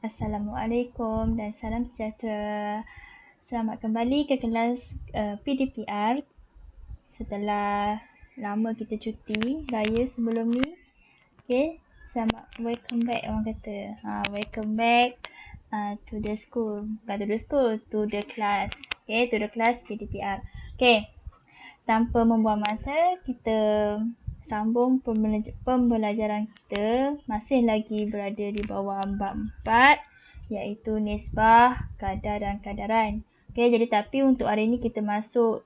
Assalamualaikum dan salam sejahtera. Selamat kembali ke kelas PDPR setelah lama kita cuti raya sebelum ni. Okay, selamat welcome back orang kata. Welcome back to the school. Bukan to the school, to the class. Okay, to the class PDPR. Okay, tanpa membuang masa, kita sambung pembelajaran kita. Masih lagi berada di bawah bab 4, iaitu nisbah, kadar dan kadaran. Okay, jadi tapi untuk hari ni kita masuk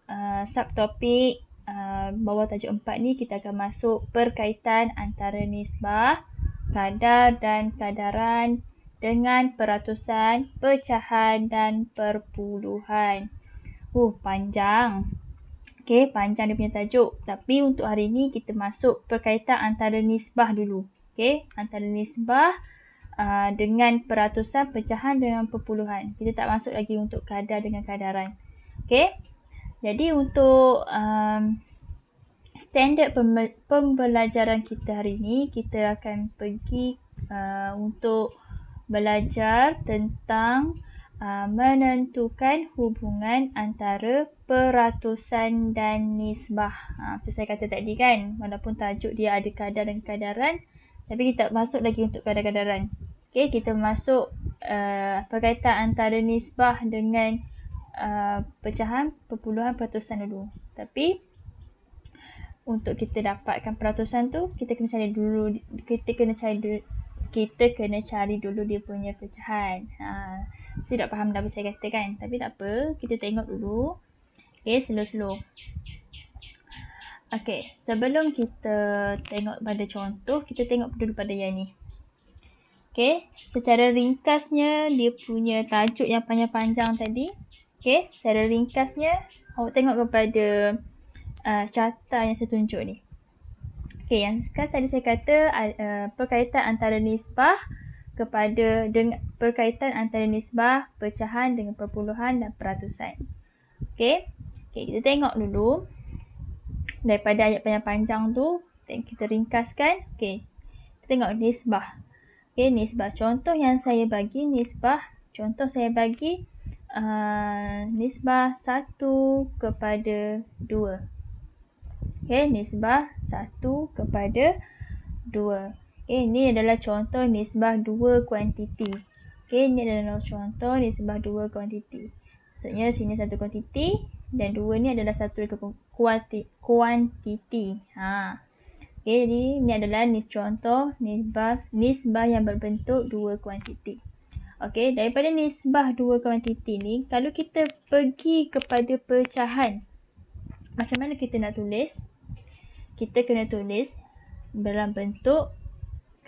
subtopik bawah tajuk 4 ni, kita akan masuk perkaitan antara nisbah, kadar dan kadaran dengan peratusan, pecahan dan perpuluhan. Panjang. Okay, panjang dia punya tajuk. Tapi untuk hari ni kita masuk perkaitan antara nisbah dulu. Okay, antara nisbah dengan peratusan, pecahan dengan perpuluhan. Kita tak masuk lagi untuk kadar dengan kadaran. Okay, jadi untuk standard pembelajaran kita hari ni, kita akan pergi untuk belajar tentang menentukan hubungan antara peratusan dan nisbah. Macam saya kata tadi kan, walaupun tajuk dia ada kadar dan kadaran, tapi kita tak masuk lagi untuk kadar-kadaran. Okay, kita masuk perkaitan antara nisbah dengan pecahan, perpuluhan, peratusan dulu. Tapi untuk kita dapatkan peratusan tu, kita kena cari dulu dia punya pecahan. Saya tak faham dah apa saya kata kan. Tapi tak apa, kita tengok dulu. Okay, slow-slow. Okay, sebelum kita tengok pada contoh, kita tengok dulu pada yang ni. Okay, secara ringkasnya dia punya tajuk yang panjang-panjang tadi. Okay, secara ringkasnya awak tengok kepada carta yang saya tunjuk ni. Okay, yang tadi saya kata perkaitan antara nisbah perkaitan antara nisbah, pecahan dengan perpuluhan dan peratusan. Okay, kita tengok dulu daripada ayat panjang-panjang tu, kita ringkaskan. Okay, kita tengok nisbah. Okay, nisbah. Contoh yang saya bagi nisbah, nisbah 1 kepada 2. Okay, nisbah 1 kepada 2. Okay, ini adalah contoh nisbah 2 kuantiti. Okay, ini adalah contoh nisbah 2 kuantiti. Maksudnya sini satu kuantiti dan 2 ni adalah satu kuantiti. Okay, jadi ini adalah contoh nisbah yang berbentuk 2 kuantiti. Okay, daripada nisbah 2 kuantiti ni, kalau kita pergi kepada pecahan, macam mana kita nak tulis? Kita kena tulis dalam bentuk,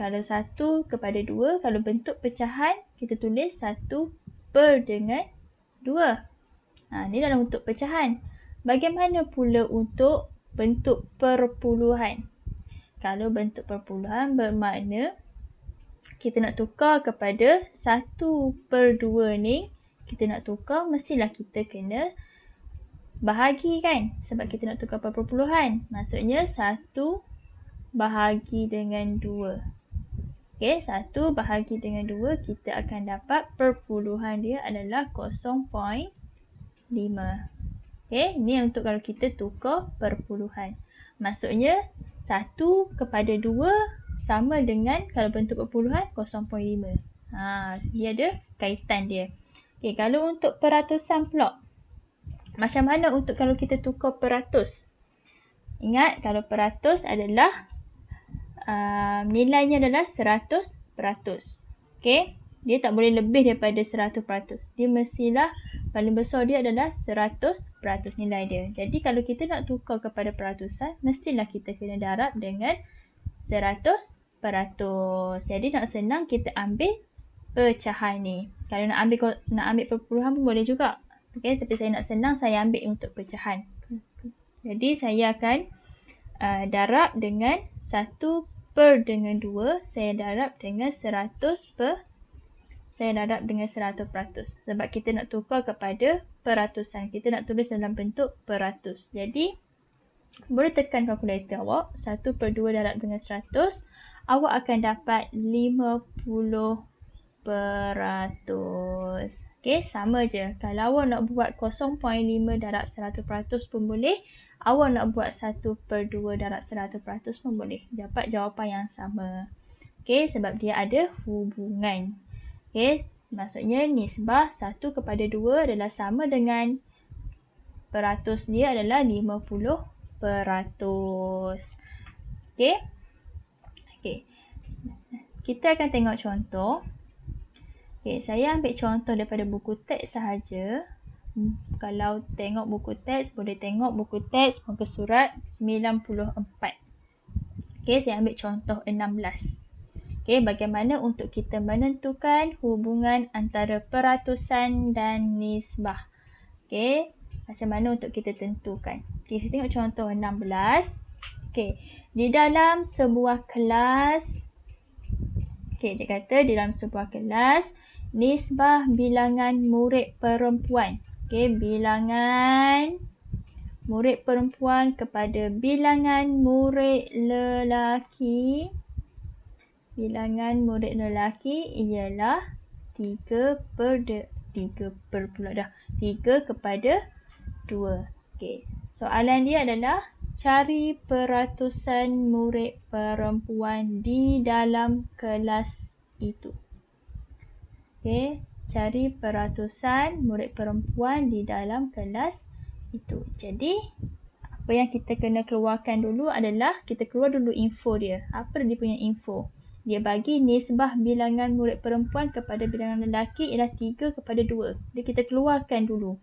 kalau 1 kepada 2, kalau bentuk pecahan, kita tulis 1 per dengan 2. Ini dalam bentuk pecahan. Bagaimana pula untuk bentuk perpuluhan? Kalau bentuk perpuluhan bermakna kita nak tukar kepada 1 per 2 ni, kita nak tukar, mestilah kita kena bahagi kan? Sebab kita nak tukar perpuluhan. Maksudnya 1 bahagi dengan 2. Okay, 1 bahagi dengan 2, kita akan dapat perpuluhan dia adalah 0.5. Okay, ni untuk kalau kita tukar perpuluhan. Maksudnya 1 kepada 2 sama dengan, kalau bentuk perpuluhan, 0.5. Dia ada kaitan dia. Okay, kalau untuk peratusan pula, macam mana untuk kalau kita tukar peratus? Ingat, kalau peratus adalah nilainya adalah 100%. Okay, dia tak boleh lebih daripada 100%. Dia mestilah paling besar dia adalah 100% nilai dia. Jadi kalau kita nak tukar kepada peratusan, mestilah kita kena darab dengan 100%. Jadi nak senang, kita ambil pecahan ni. Kalau nak ambil perpuluhan pun boleh juga. Okay, tapi saya nak senang, saya ambil untuk pecahan. Jadi saya akan darab dengan 1 per dengan 2, saya darab dengan 100%. Sebab kita nak tukar kepada peratusan. Kita nak tulis dalam bentuk peratus. Jadi, boleh tekan kalkulator awak. 1 per 2 darab dengan 100. Awak akan dapat 50 peratus. Okey, sama je. Kalau awak nak buat 0.5 darab 100% pun boleh. Awak nak buat 1/2 darab 100% pun boleh. Dapat jawapan yang sama. Okey, sebab dia ada hubungan. Okey, maksudnya nisbah 1/2 adalah sama dengan peratus dia adalah 50%. Okey. Okey. Kita akan tengok contoh. Okey, saya ambil contoh daripada buku teks sahaja. Kalau tengok buku teks, boleh tengok buku teks muka surat 94. Okey, saya ambil contoh 16. Okey, bagaimana untuk kita menentukan hubungan antara peratusan dan nisbah. Okey, macam mana untuk kita tentukan. Okey, kita tengok contoh 16. Okey, di dalam sebuah kelas. Okey, dia kata di dalam sebuah kelas, nisbah bilangan murid perempuan. Okey, bilangan murid perempuan kepada bilangan murid lelaki. Bilangan murid lelaki ialah 3/2. Okey, soalan dia adalah cari peratusan murid perempuan di dalam kelas itu. Okey, cari peratusan murid perempuan di dalam kelas itu. Jadi, apa yang kita kena keluarkan dulu adalah kita keluar dulu info dia. Apa dia punya info? Dia bagi nisbah bilangan murid perempuan kepada bilangan lelaki ialah 3/2. Jadi kita keluarkan dulu.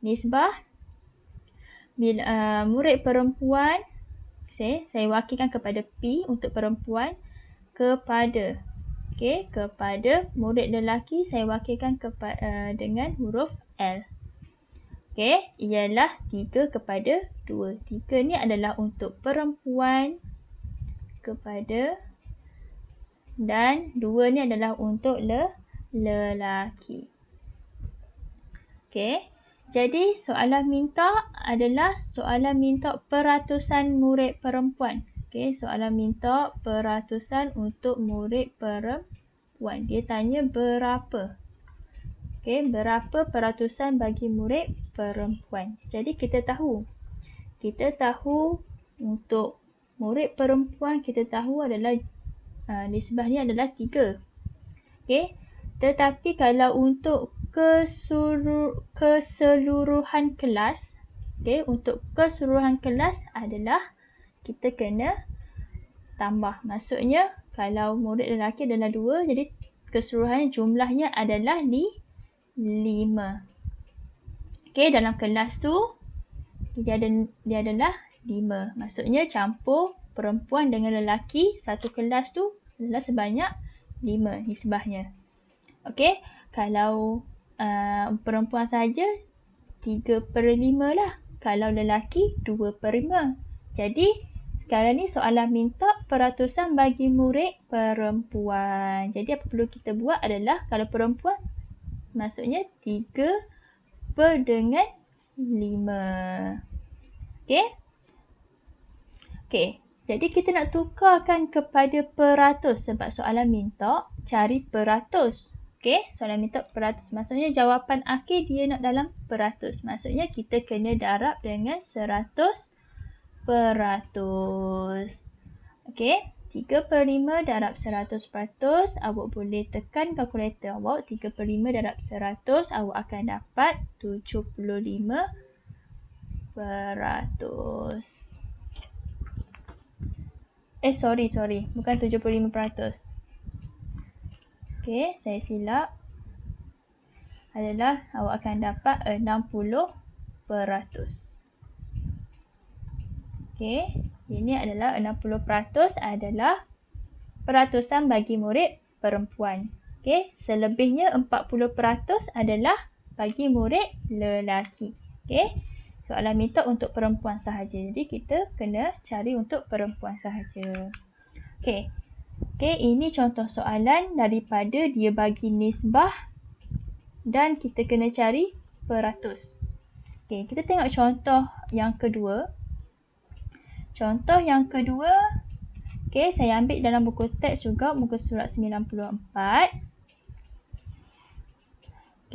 Nisbah murid perempuan, saya wakilkan kepada P untuk perempuan kepada. Okey, kepada murid lelaki saya wakilkan dengan huruf L. Okey, ialah 3/2. 3 ni adalah untuk perempuan kepada dan 2 ni adalah untuk lelaki. Okey, jadi soalan minta adalah soalan minta peratusan murid perempuan. Okey, soalan minta peratusan untuk murid perempuan. Dia tanya berapa. Okey, berapa peratusan bagi murid perempuan. Jadi kita tahu untuk murid perempuan kita tahu adalah nisbahnya adalah 3. Okey, tetapi kalau untuk keseluruhan kelas, okey, untuk keseluruhan kelas adalah kita kena tambah. Maksudnya kalau murid lelaki adalah 2, jadi keseluruhan jumlahnya adalah 5. Okey, dalam kelas tu dia adalah 5. Maksudnya campur perempuan dengan lelaki satu kelas tu adalah sebanyak 5 nisbahnya. Okey, kalau perempuan saja 3/5 lah. Kalau lelaki 2/5. Jadi sekarang ni soalan minta peratusan bagi murid perempuan. Jadi apa perlu kita buat adalah kalau perempuan maksudnya 3/5. Okey? Okey. Jadi kita nak tukarkan kepada peratus sebab soalan minta cari peratus. Okey, soalan minta peratus. Maksudnya jawapan akhir dia nak dalam peratus. Maksudnya kita kena darab dengan 100%. Okey, 3/5 darab 100%. Awak boleh tekan kalkulator awak. 3/5 darab 100. Awak akan dapat 75%. Sorry. Bukan 75%. Okey, saya silap. Adalah awak akan dapat 60%. Okey, ini adalah 60% adalah peratusan bagi murid perempuan. Okey, selebihnya 40% adalah bagi murid lelaki. Okey, soalan minta untuk perempuan sahaja. Jadi kita kena cari untuk perempuan sahaja. Okey. Okey, ini contoh soalan daripada dia bagi nisbah dan kita kena cari peratus. Okey, kita tengok contoh yang kedua. Contoh yang kedua, okey, saya ambil dalam buku teks juga muka surat 94.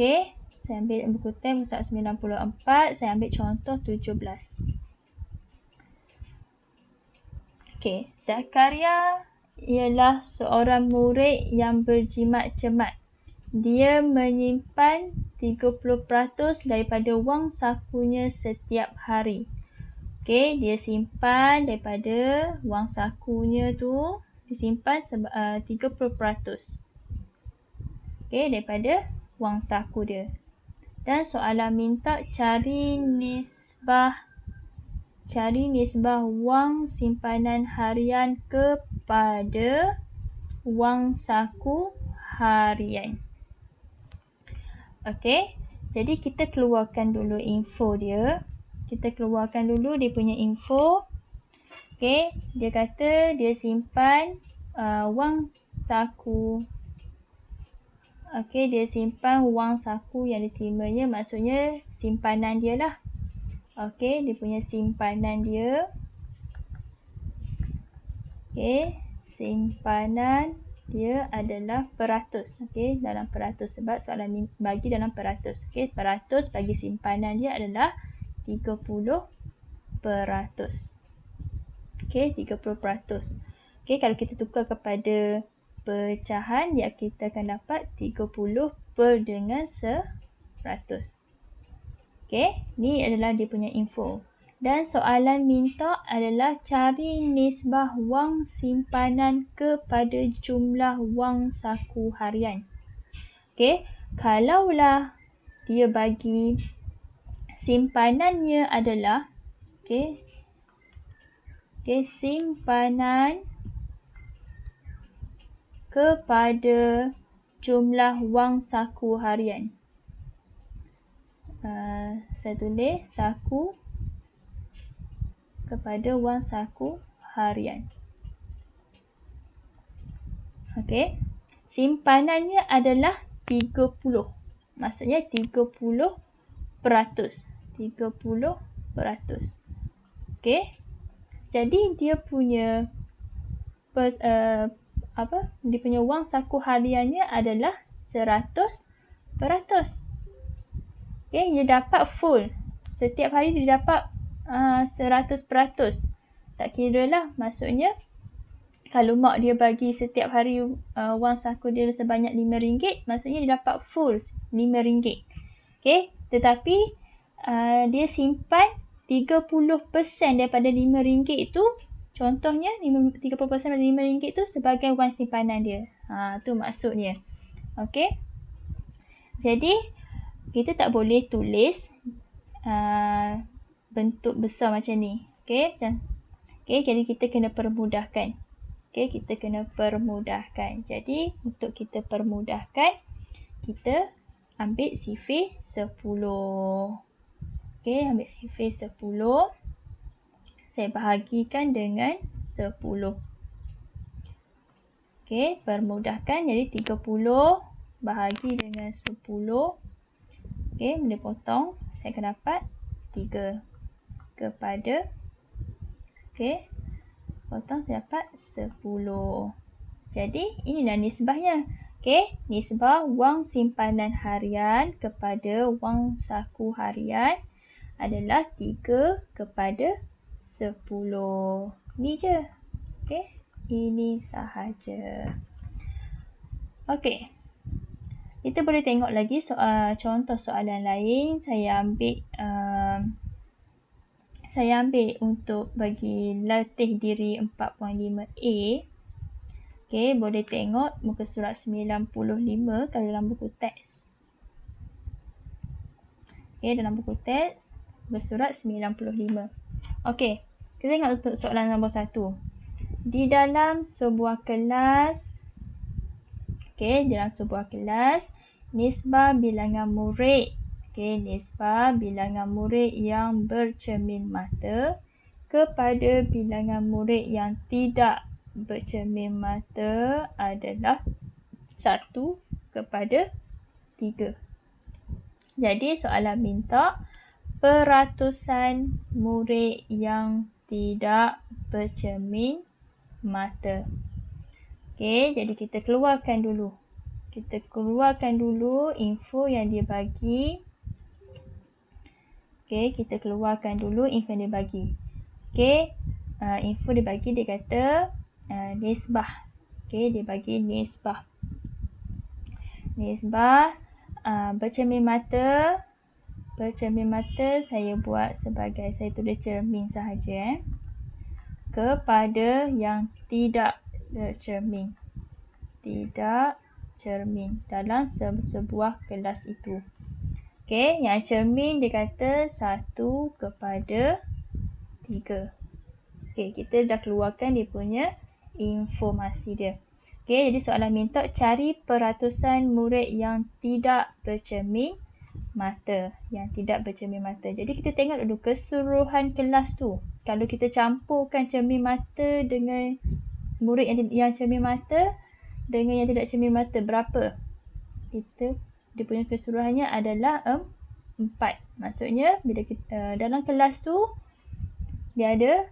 Okey, saya ambil buku teks muka surat 94, saya ambil contoh 17. Okey, Zakaria ialah seorang murid yang berjimat cermat. Dia menyimpan 30% daripada wang sakunya setiap hari. Okey, dia simpan daripada wang sakunya tu, disimpan 30%. Okey, daripada wang saku dia. Dan soalan minta cari nisbah wang simpanan harian kepada wang saku harian. Okey, jadi kita keluarkan dulu info dia. Kita keluarkan dulu dia punya info. Okey, dia kata dia simpan wang saku. Okey, dia simpan wang saku yang diterimanya, maksudnya simpanan dia lah. Okey, dia punya simpanan dia. Okey, simpanan dia adalah peratus. Okey, dalam peratus sebab soalan bagi dalam peratus. Okey, peratus bagi simpanan dia adalah 30%. Okey, 30%. Okey, kalau kita tukar kepada pecahan, kita akan dapat 30 per dengan 100. Okey, ni adalah dia punya info. Dan soalan minta adalah cari nisbah wang simpanan kepada jumlah wang saku harian. Okey, kalaulah dia bagi simpanannya adalah simpanan kepada jumlah wang saku harian. Saya tulis saku kepada wang saku harian. Okey. Simpanannya adalah 30. Maksudnya 30%. 30%. Okey. Jadi dia punya dia punya wang saku hariannya adalah 100%. Okey, dia dapat full. Setiap hari dia dapat 100%. Tak kira lah, maksudnya kalau mak dia bagi setiap hari wang saku dia sebanyak RM5, maksudnya dia dapat full RM5. Okey, tetapi dia simpan 30% daripada RM5 itu, contohnya 30% daripada RM5 itu sebagai wang simpanan dia. Tu maksudnya. Okey. Jadi kita tak boleh tulis bentuk besar macam ni. Okey, jadi kita kena permudahkan. Okey, kita kena permudahkan. Jadi untuk kita permudahkan, kita ambil sifir 10. Okey, ambil sifir 10. Saya bahagikan dengan 10. Okey, permudahkan. Jadi 30 bahagi dengan 10. Okey, boleh potong. Saya akan dapat 3 kepada. Okey, potong saya dapat 10. Jadi inilah nisbahnya. Okey, nisbah wang simpanan harian kepada wang saku harian adalah 3 kepada 10. Ni je. Okey, ini sahaja. Okey. Kita boleh tengok lagi contoh soalan lain. Saya ambil untuk bagi latih diri 4.5A. Okey, boleh tengok muka surat 95 kalau dalam buku teks. Okey, dalam buku teks muka surat 95. Okey, kita tengok untuk soalan nombor 1. Di dalam sebuah kelas, nisbah bilangan murid. Nisbah bilangan murid yang bercermin mata kepada bilangan murid yang tidak bercermin mata adalah 1 kepada 3. Jadi soalan minta peratusan murid yang tidak bercermin mata. Okey, jadi kita keluarkan dulu. Kita keluarkan dulu info yang dia bagi. Okey, kita keluarkan dulu info yang dia bagi. Okey, info dia bagi, dia kata nisbah. Okey, dia bagi nisbah. Nisbah bercermin mata. Bercermin mata saya buat sebagai, saya tulis cermin sahaja. Kepada yang tidak bercermin. Tidak cermin dalam sebuah kelas itu. Okey, yang cermin dia kata 1/3. Okey, kita dah keluarkan dia punya informasi dia. Okey, jadi soalan minta cari peratusan murid yang tidak bercermin mata. Yang tidak bercermin mata. Jadi kita tengok dulu keseluruhan kelas tu. Kalau kita campurkan cermin mata dengan murid yang cermin mata dengan yang tidak cermin mata, berapa? Dia punya keseluruhannya adalah 4. Maksudnya bila kita dalam kelas tu dia ada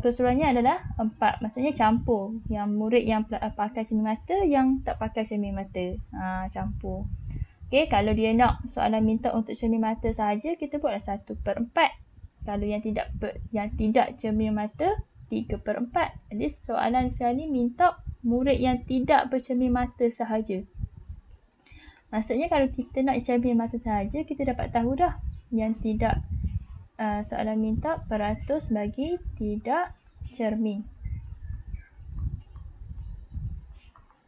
keseluruhannya adalah 4. Maksudnya campur. Yang murid yang pakai cermin mata, yang tak pakai cermin mata. Campur. Okey, kalau dia nak soalan minta untuk cermin mata sahaja, kita buatlah 1/4. Kalau yang tidak cermin mata, 3/4. Jadi soalan sekali minta murid yang tidak bercermin mata sahaja. Maksudnya kalau kita nak cermin mata sahaja, kita dapat tahu dah yang tidak soalan minta peratus bagi tidak cermin.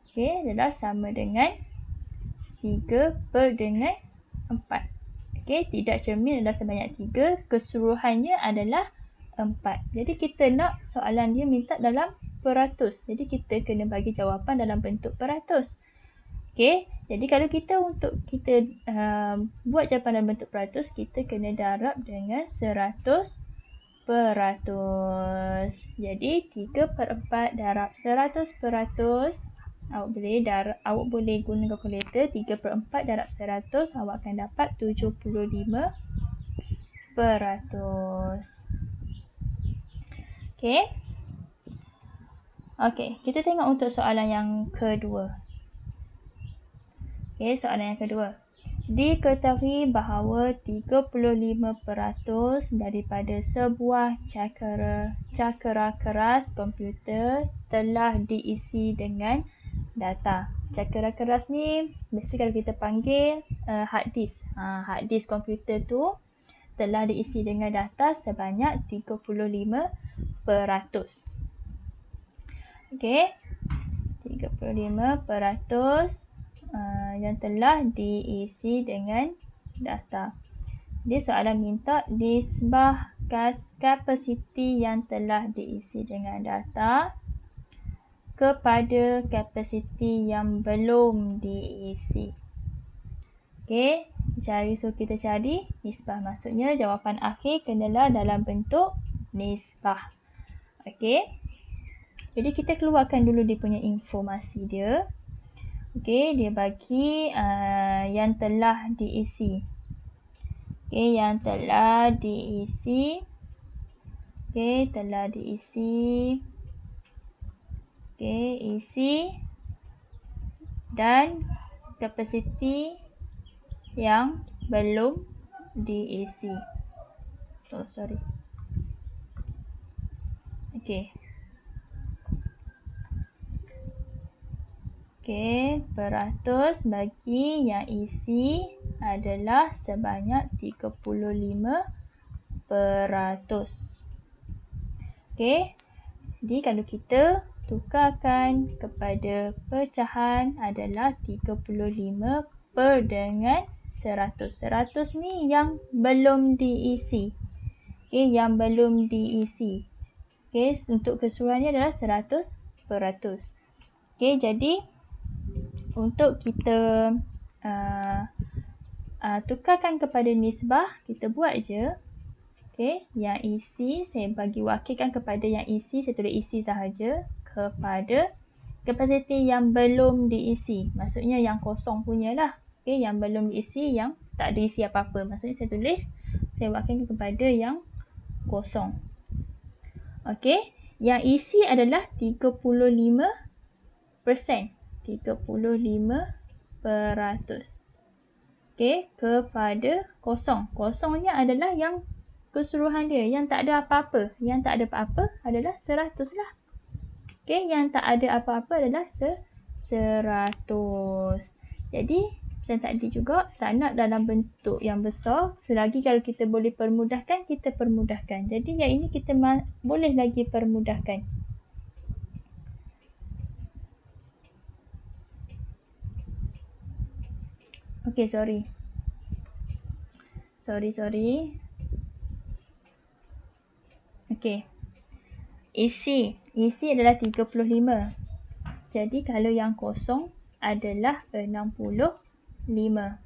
Okey, adalah sama dengan 3/4. Okey, tidak cermin adalah sebanyak 3, keseluruhannya adalah 4. Jadi kita nak soalan dia minta dalam peratus. Jadi kita kena bagi jawapan dalam bentuk peratus. Okey, jadi kalau kita buat jawapan dalam bentuk peratus, kita kena darab dengan 100%. Jadi 3/4 darab 100%. Awak boleh guna kalkulator. 3/4 darab 100, awak akan dapat 75%. Okey. Okey, kita tengok untuk soalan yang kedua. Okey, soalan yang kedua. Diketahui bahawa 35% daripada sebuah cakera keras komputer telah diisi dengan data. Cakera keras ni mesti kalau kita panggil hard disk. Hard disk komputer tu telah diisi dengan data sebanyak 35%. Okey. 35% yang telah diisi dengan data. Dia soalan minta nisbah kapasiti yang telah diisi dengan data kepada kapasiti yang belum diisi. Okey, suruh kita cari nisbah. Maksudnya jawapan akhir kenalah dalam bentuk nisbah. Okey. Jadi kita keluarkan dulu dia punya informasi dia. Okey, dia bagi yang telah diisi. Okey, yang telah diisi. Okey, telah diisi. Okey, isi dan kapasiti yang belum diisi. Sorry. Okey. Okey, peratus bagi yang isi adalah sebanyak 35%. Okey, jadi kalau kita tukarkan kepada pecahan adalah 35 per dengan 100. 100 ni yang belum diisi. Okey, yang belum diisi. Okey, untuk keseluruhannya adalah 100%. Okey, jadi untuk kita tukarkan kepada nisbah, kita buat je. Okey, yang isi saya bagi wakilkan kepada yang isi, saya tulis isi sahaja kepada kapasiti yang belum diisi. Maksudnya yang kosong punya lah. Okey, yang belum diisi, yang tak diisi apa-apa. Maksudnya saya wakilkan kepada yang kosong. Okey, yang isi adalah 35%. 35%. Okey, kepada kosong. Kosongnya adalah yang keseluruhan dia, yang tak ada apa-apa. Yang tak ada apa-apa adalah 100 lah. Okey, yang tak ada apa-apa adalah 100. Jadi, macam tadi juga, tak nak dalam bentuk yang besar. Selagi kalau kita boleh permudahkan, kita permudahkan. Jadi, yang ini kita boleh lagi permudahkan. Okey, sorry. Okey. Isi adalah 35. Jadi kalau yang kosong adalah 65.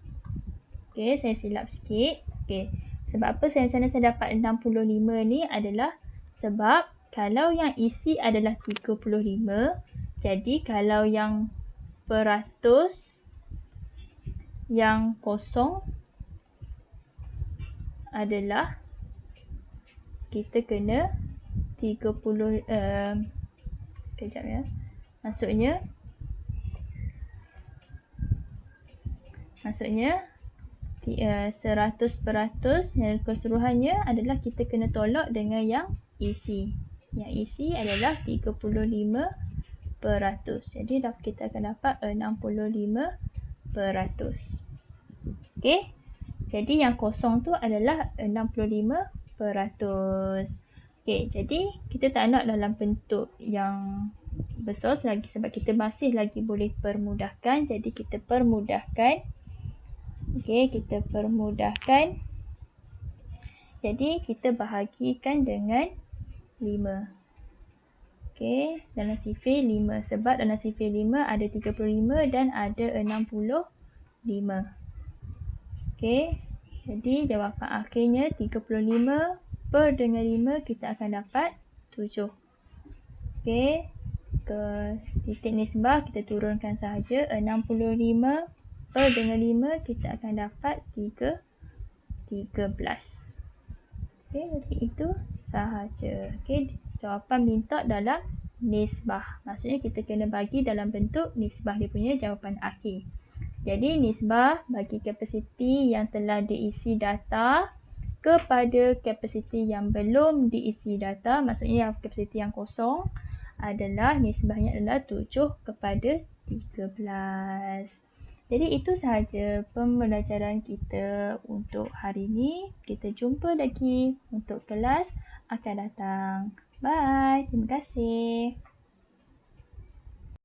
Okey, saya silap sikit. Okey. Sebab apa macam mana saya dapat 65 ni adalah sebab kalau yang isi adalah 35, jadi kalau yang peratus yang kosong adalah kita kena 30 kejap ya. Maksudnya 100% yang keseluruhannya adalah kita kena tolak dengan yang isi. Yang isi adalah 35%. Jadi kita akan dapat 65%. Okey. Jadi yang kosong tu adalah 65%. Okey, jadi kita tak nak dalam bentuk yang besar selagi sebab kita masih lagi boleh permudahkan. Jadi kita permudahkan. Okey, kita permudahkan. Jadi kita bahagikan dengan 5. Okey, dalam sifir 5. Sebab dalam sifir 5 ada 35 dan ada 65. Okey, jadi jawapan akhirnya 35 per dengan 5 kita akan dapat 7. Okey, ke titik nisbah kita turunkan sahaja 65 per dengan 5 kita akan dapat 13. Okey, jadi itu sahaja. Okey, jawapan minta dalam nisbah. Maksudnya kita kena bagi dalam bentuk nisbah dia punya jawapan akhir. Jadi nisbah bagi kapasiti yang telah diisi data kepada kapasiti yang belum diisi data, maksudnya yang kapasiti yang kosong adalah nisbahnya adalah 7/13. Jadi itu sahaja pembelajaran kita untuk hari ini. Kita jumpa lagi untuk kelas akan datang. Bye. Terima kasih.